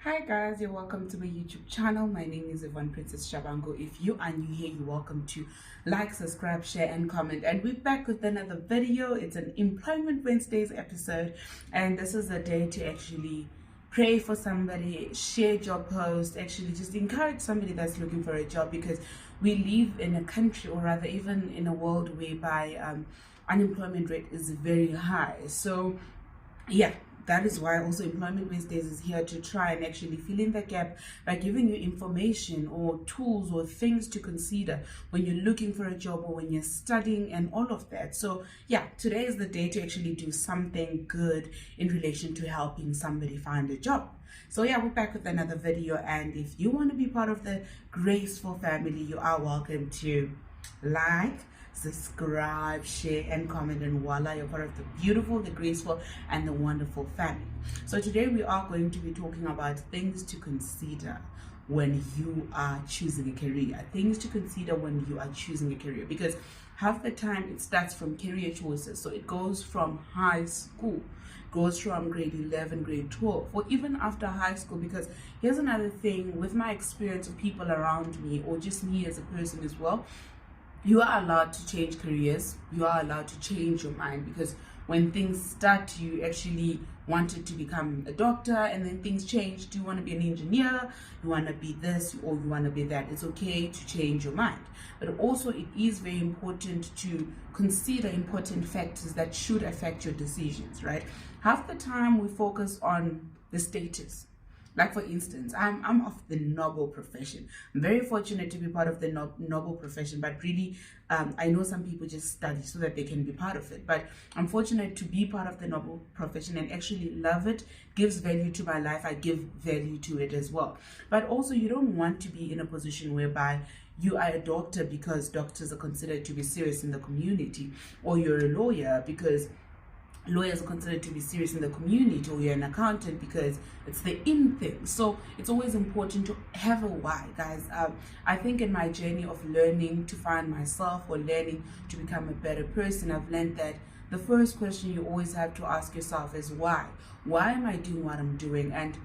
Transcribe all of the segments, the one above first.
Hi guys, you're welcome to my YouTube channel. My name is Yvonne Princess Shabango. If you are new here, you're welcome to like, subscribe, share and comment. And we're back with another video. It's an Employment Wednesdays episode, and this is a day to actually pray for somebody, share job post, actually just encourage somebody that's looking for a job, because we live in a country, or rather even in a world whereby unemployment rate is very high. So yeah, that is why also Employment Wednesdays is here to try and actually fill in the gap by giving you information or tools or things to consider when you're looking for a job or when you're studying and all of that. So yeah, today is the day to actually do something good in relation to helping somebody find a job. So yeah, we're back with another video, and if you want to be part of the Graceful family, you are welcome to like, subscribe, share and comment, and voila, you're part of the beautiful, the graceful and the wonderful family. So today we are going to be talking about things to consider when you are choosing a career, things to consider when you are choosing a career, because half the time it starts from career choices. So it goes from high school, goes from grade 11, grade 12, or even after high school. Because here's another thing, with my experience of people around me, or just me as a person as well, you are allowed to change careers, you are allowed to change your mind, because when things start, you actually wanted to become a doctor, and then things change. Do you want to be an engineer? You want to be this, or you want to be that? It's okay to change your mind. But also it is very important to consider important factors that should affect your decisions, right? Half the time we focus on the status. Like for instance, I'm of the noble profession. I'm very fortunate to be part of the noble profession, but really, I know some people just study so that they can be part of it. But I'm fortunate to be part of the noble profession and actually love it, gives value to my life. I give value to it as well. But also, you don't want to be in a position whereby you are a doctor because doctors are considered to be serious in the community, or you're a lawyer because lawyers are considered to be serious in the community, or you're an accountant because it's the in thing. So it's always important to have a why, guys. I think in my journey of learning to find myself, or learning to become a better person, I've learned that the first question you always have to ask yourself is why. Why am I doing what I'm doing, and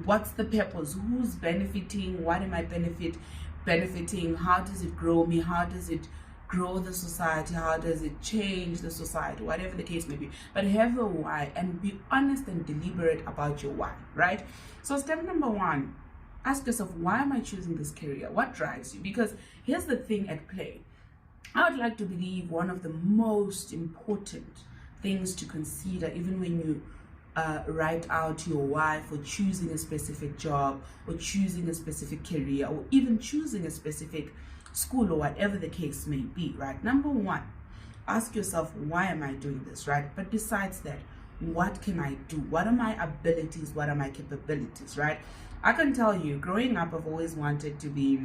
what's the purpose? Who's benefiting? What am I benefiting? How does it grow me? How does it grow the society? How does it change the society? Whatever the case may be, but have a why and be honest and deliberate about your why, right? So step number one, ask yourself, why am I choosing this career? What drives you? Because here's the thing at play. I would like to believe one of the most important things to consider, even when you write out your why for choosing a specific job, or choosing a specific career, or even choosing a specific school, or whatever the case may be, right? Number one, ask yourself, why am I doing this, right? But besides that, what can I do? What are my abilities? What are my capabilities, right? I can tell you, growing up, I've always wanted to be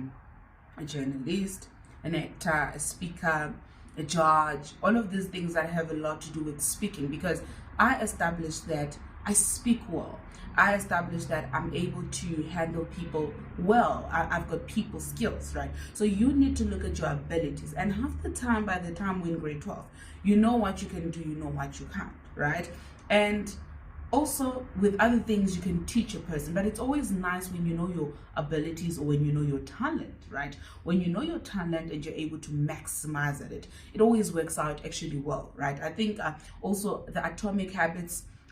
a journalist, an actor, a speaker, a judge, all of these things that have a lot to do with speaking, because I established that I speak well. I established that I'm able to handle people well. I've got people skills, right? So you need to look at your abilities. And half the time, by the time we're in grade 12, you know what you can do, you know what you can't, right? And also with other things you can teach a person, but it's always nice when you know your abilities, or when you know your talent, right? When you know your talent and you're able to maximize at it, it always works out actually well, right? I think also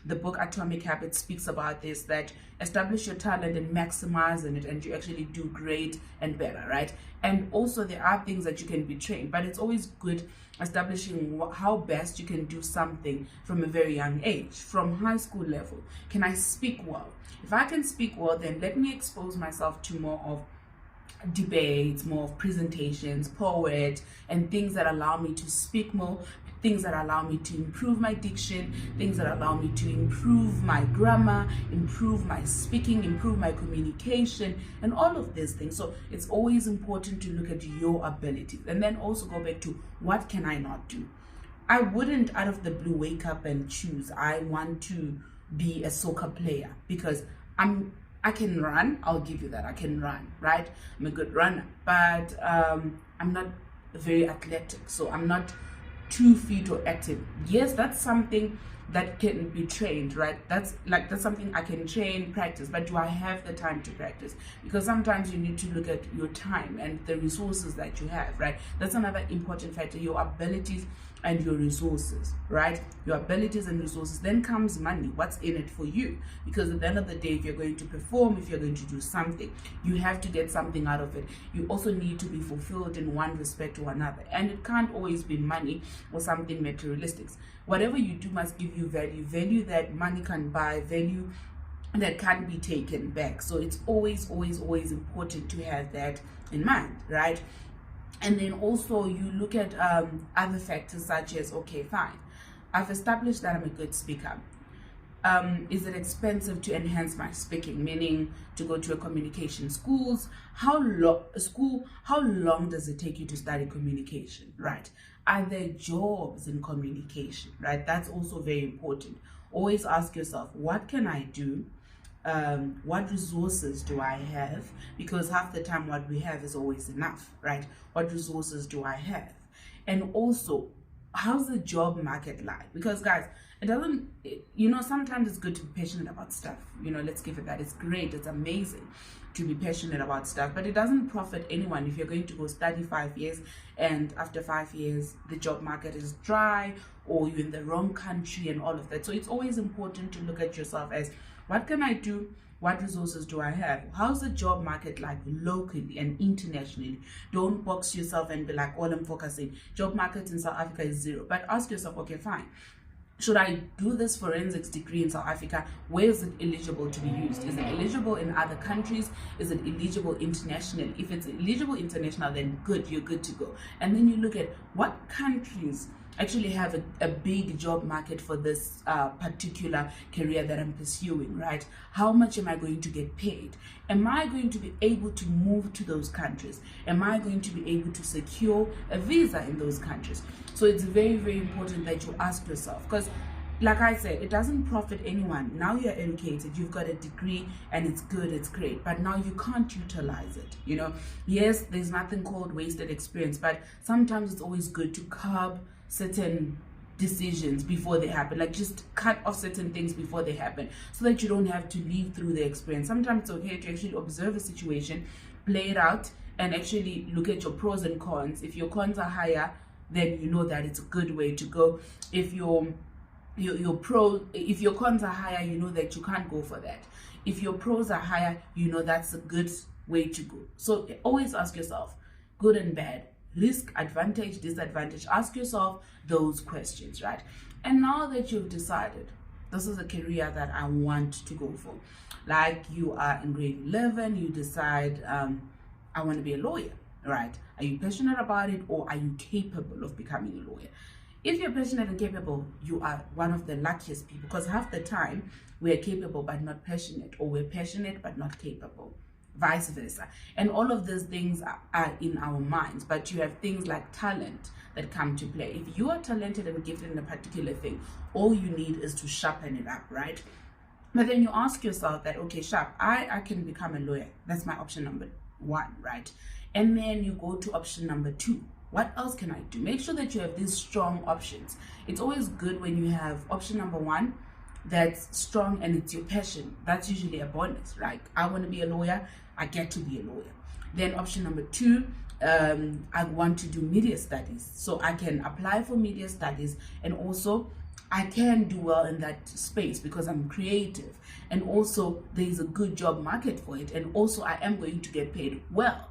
the book Atomic Habits speaks about this, that establish your talent and maximize on it, and you actually do great and better, right? And also there are things that you can be trained, but it's always good establishing how best you can do something from a very young age, from high school level. Can I speak well? If I can speak well, then let me expose myself to more of debates, more of presentations, poet, and things that allow me to speak more, things that allow me to improve my diction, things that allow me to improve my grammar, improve my speaking, improve my communication, and all of these things. So it's always important to look at your abilities, and then also go back to, what can I not do? I wouldn't out of the blue wake up and choose, I want to be a soccer player, because I can run. I'll give you that. I can run, right? I'm a good runner, but I'm not very athletic. So I'm not 2 feet or active. Yes, that's something that can be trained, right? That's something I can train, practice, but do I have the time to practice? Because sometimes you need to look at your time and the resources that you have, right? That's another important factor, your abilities and your resources, right? Your abilities and resources. Then comes money. What's in it for you? Because at the end of the day, if you're going to perform, if you're going to do something, you have to get something out of it. You also need to be fulfilled in one respect or another, and it can't always be money or something materialistic. Whatever you do must give you value that money can buy, value that can't be taken back. So it's always important to have that in mind, right? And then also you look at other factors such as, okay, fine, I've established that I'm a good speaker. Is it expensive to enhance my speaking, meaning to go to a communication schools? How long does it take you to study communication, right? Are there jobs in communication, right? That's also very important. Always ask yourself, what can I do? What resources do I have? Because half the time what we have is always enough, right? What resources do I have? And also, how's the job market like? Because guys, it doesn't, sometimes it's good to be passionate about stuff. Let's give it that. It's great, it's amazing to be passionate about stuff, but it doesn't profit anyone if you're going to go study 5 years and after 5 years the job market is dry, or you're in the wrong country and all of that. So it's always important to look at yourself as, what can I do? What resources do I have? How's the job market like locally and internationally? Don't box yourself and be like, all I'm focusing, job market in South Africa is zero. But ask yourself, okay, fine. Should I do this forensics degree in South Africa? Where is it eligible to be used? Is it eligible in other countries? Is it eligible internationally? If it's eligible international, then good, you're good to go. And then you look at what countries actually have a big job market for this particular career that I'm pursuing, right? How much am I going to get paid? Am I going to be able to move to those countries? Am I going to be able to secure a visa in those countries? So it's very important that you ask yourself, because like I said, it doesn't profit anyone. Now you're educated, you've got a degree, and it's good, it's great, but now you can't utilize it. Yes, there's nothing called wasted experience, but sometimes it's always good to curb certain decisions before they happen, like just cut off certain things before they happen, so that you don't have to live through the experience. Sometimes it's okay to actually observe a situation, play it out, and actually look at your pros and cons. If your cons are higher, then you know that it's a good way to go. If your cons are higher, you know that you can't go for that. If your pros are higher, you know that's a good way to go. So always ask yourself, good and bad, risk, advantage, disadvantage. Ask yourself those questions, right? And now that you've decided, this is a career that I want to go for, like you are in grade 11, you decide, I want to be a lawyer, right? Are you passionate about it, or are you capable of becoming a lawyer? If you're passionate and capable, you are one of the luckiest people, because half the time we're capable but not passionate, or we're passionate but not capable, vice versa. And all of those things are in our minds, but you have things like talent that come to play. If you are talented and gifted in a particular thing, all you need is to sharpen it up, right? But then you ask yourself that, okay, I can become a lawyer. That's my option number 1, right? And then you go to option number 2. What else can I do? Make sure that you have these strong options. It's always good when you have option number 1 that's strong and it's your passion. That's usually a bonus, right? I want to be a lawyer, I get to be a lawyer. Then option number 2, I want to do media studies, so I can apply for media studies, and also I can do well in that space because I'm creative, and also there's a good job market for it, and also I am going to get paid well.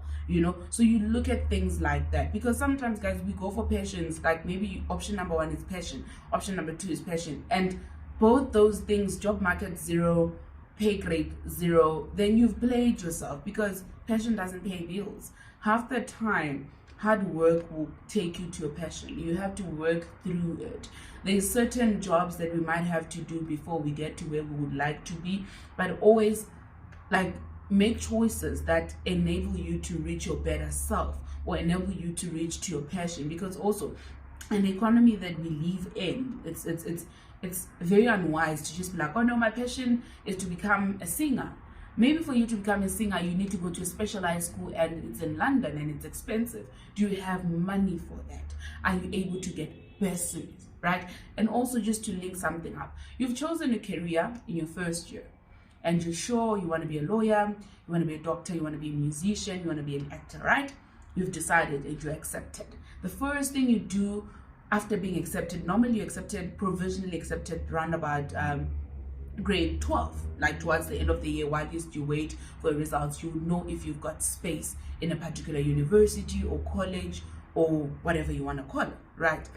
So you look at things like that, because sometimes, guys, we go for passions, like maybe option number 1 is passion, option number 2 is passion, and both those things, job market 0, pay grade 0, then you've played yourself, because passion doesn't pay bills. Half the time, hard work will take you to your passion. You have to work through it. There's certain jobs that we might have to do before we get to where we would like to be, but always make choices that enable you to reach your better self, or enable you to reach to your passion. Because also, in the economy that we live in, it's very unwise to just be like, oh no, my passion is to become a singer. Maybe for you to become a singer, you need to go to a specialized school, and it's in London and it's expensive. Do you have money for that? Are you able to get bursaries, right? And also just to link something up, you've chosen a career in your first year, and you're sure you want to be a lawyer, you want to be a doctor, you want to be a musician, you want to be an actor, right? You've decided and you're accepted. The first thing you do after being accepted, normally you're accepted, provisionally accepted around about grade 12, like towards the end of the year, while you wait for results, you know if you've got space in a particular university or college or whatever you want to call it, right?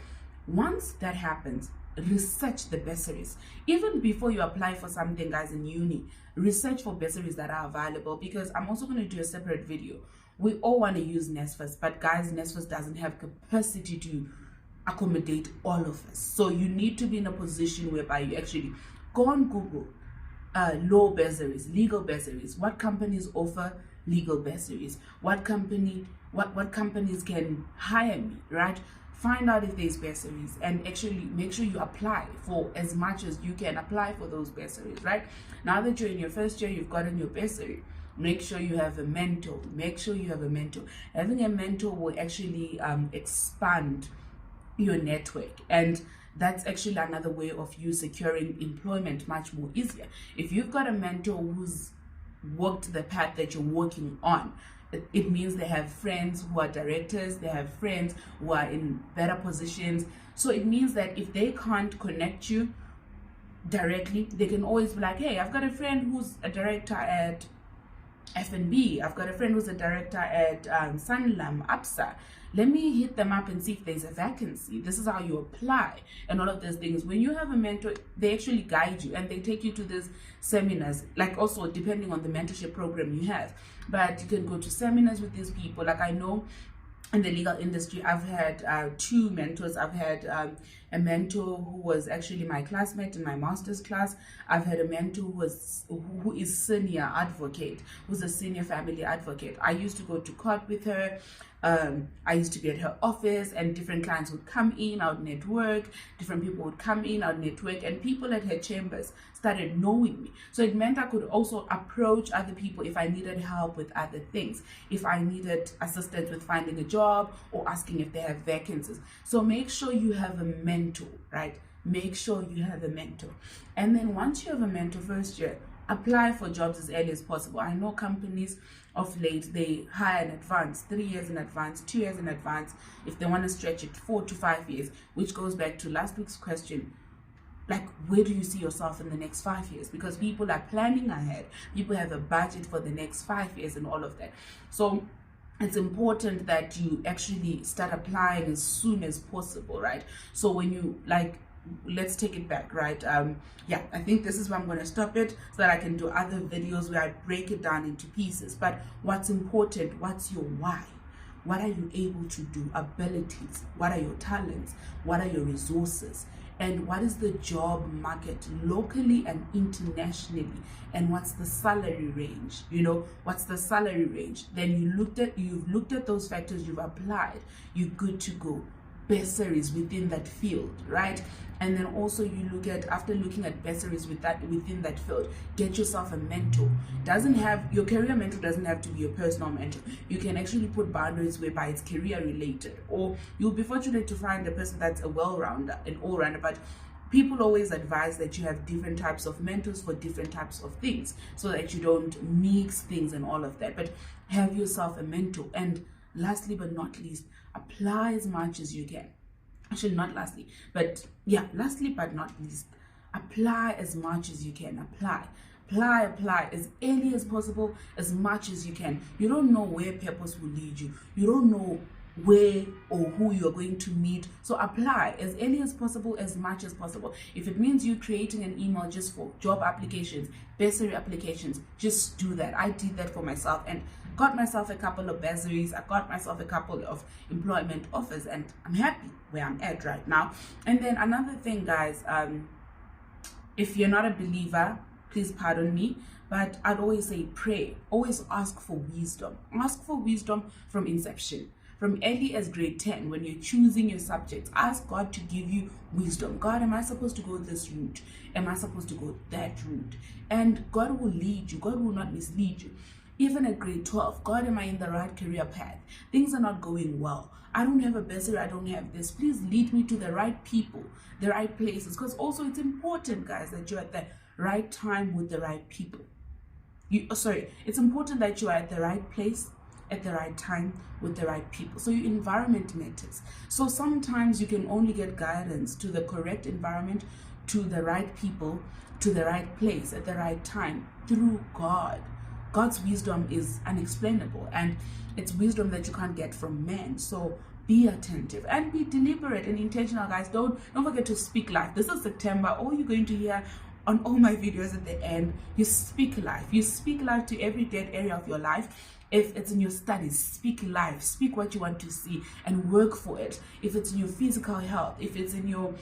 Once that happens, research the bursaries. Even before you apply for something, guys, in uni, research for bursaries that are available, because I'm also going to do a separate video. We all want to use NSFAS, but guys, NSFAS doesn't have capacity to accommodate all of us. So you need to be in a position whereby you actually go on Google, law bursaries, legal bursaries. What companies offer legal bursaries? What companies can hire me, right? Find out if there's bursaries and actually make sure you apply for as much as you can. Apply for those bursaries, right? Now that you're in your first year, you've gotten your bursary. Make sure you have a mentor. Make sure you have a mentor. Having a mentor will actually expand your network, and that's actually another way of you securing employment much more easier. If you've got a mentor who's walked the path that you're working on, it means they have friends who are directors, they have friends who are in better positions. So it means that if they can't connect you directly, they can always be like, hey, I've got a friend who's a director at FNB, I've got a friend who's a director at Sanlam, APSA. Let me hit them up and see if there's a vacancy. This is how you apply and all of those things. When you have a mentor, they actually guide you and they take you to these seminars, like also depending on the mentorship program you have. But you can go to seminars with these people. Like I know in the legal industry, I've had two mentors. I've had a mentor who was actually my classmate in my master's class. I've had a mentor who is senior advocate, who's a senior family advocate. I used to go to court with her. I used to be at her office, and different clients would come in, I would network, different people would come in, I would network, and people at her chambers started knowing me. So it meant I could also approach other people if I needed help with other things, if I needed assistance with finding a job or asking if they have vacancies. So make sure you have a mentor, right? Make sure you have a mentor. And then once you have a mentor first year, apply for jobs as early as possible. I know companies of late, they hire in advance, 3 years in advance, 2 years in advance, if they want to stretch it 4 to 5 years, which goes back to last week's question. Like, where do you see yourself in the next 5 years? Because people are planning ahead. People have a budget for the next 5 years and all of that. So it's important that you actually start applying as soon as possible, right? So when you let's take it back, right? Yeah, I think this is where I'm going to stop it so that I can do other videos where I break it down into pieces. But what's important? What's your why? What are you able to do? Abilities. What are your talents? What are your resources? And what is the job market locally and internationally? And what's the salary range? You know, what's the salary range? Then you've looked at those factors, you've applied, you're good to go. Bursaries within that field, right? And then also you look at, after looking at bursaries within that field, get yourself a mentor. Your career mentor doesn't have to be your personal mentor. You can actually put boundaries whereby it's career related, or you'll be fortunate to find a person that's a well-rounder, an all-rounder. But people always advise that you have different types of mentors for different types of things, so that you don't mix things and all of that. But have yourself a mentor. And lastly but not least, apply as much as you can. Actually, not lastly, but yeah, lastly but not least, apply as much as you can. Apply as early as possible, as much as you can. You don't know where purpose will lead you. You don't know where or who you're going to meet. So apply as early as possible, as much as possible. If it means you creating an email just for job applications, bursary applications, just do that. I did that for myself and got myself a couple of bursaries. I got myself a couple of employment offers, and I'm happy where I'm at right now. And then another thing, guys, if you're not a believer, please pardon me, but I'd always say pray. Always ask for wisdom. Ask for wisdom from inception. From early as grade 10, when you're choosing your subjects, ask God to give you wisdom. God, am I supposed to go this route? Am I supposed to go that route? And God will lead you. God will not mislead you. even at grade 12, God, am I in the right career path? Things are not going well. I don't have a bursary, I don't have this. Please lead me to the right people, the right places. Because also it's important, guys, that you're at the right time with the right people. It's important that you are at the right place at the right time with the right people. So your environment matters. So sometimes you can only get guidance to the correct environment, to the right people, to the right place at the right time through God. God's wisdom is unexplainable, and it's wisdom that you can't get from men. So be attentive and be deliberate and intentional, guys. Don't forget to speak life. This is September. All you're going to hear on all my videos at the end, you speak life. You speak life to every dead area of your life. If it's in your studies, speak life. Speak what you want to see and work for it. If it's in your physical health, if it's in your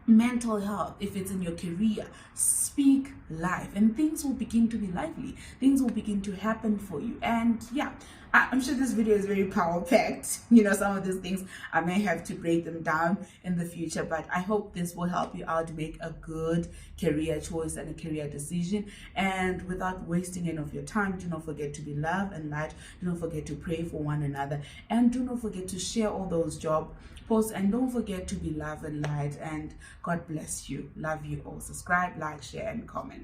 mental health, if it's in your career, speak life, and things will begin to be lively. Things will begin to happen for you. And yeah, I'm sure this video is very power packed. You know, some of these things I may have to break them down in the future, but I hope this will help you out make a good career choice and a career decision. And without wasting any of your time, do not forget to be love and light. Do not forget to pray for one another, and do not forget to share all those job posts, and don't forget to be love and light. And God bless you. Love you all. Subscribe, like, share, and comment.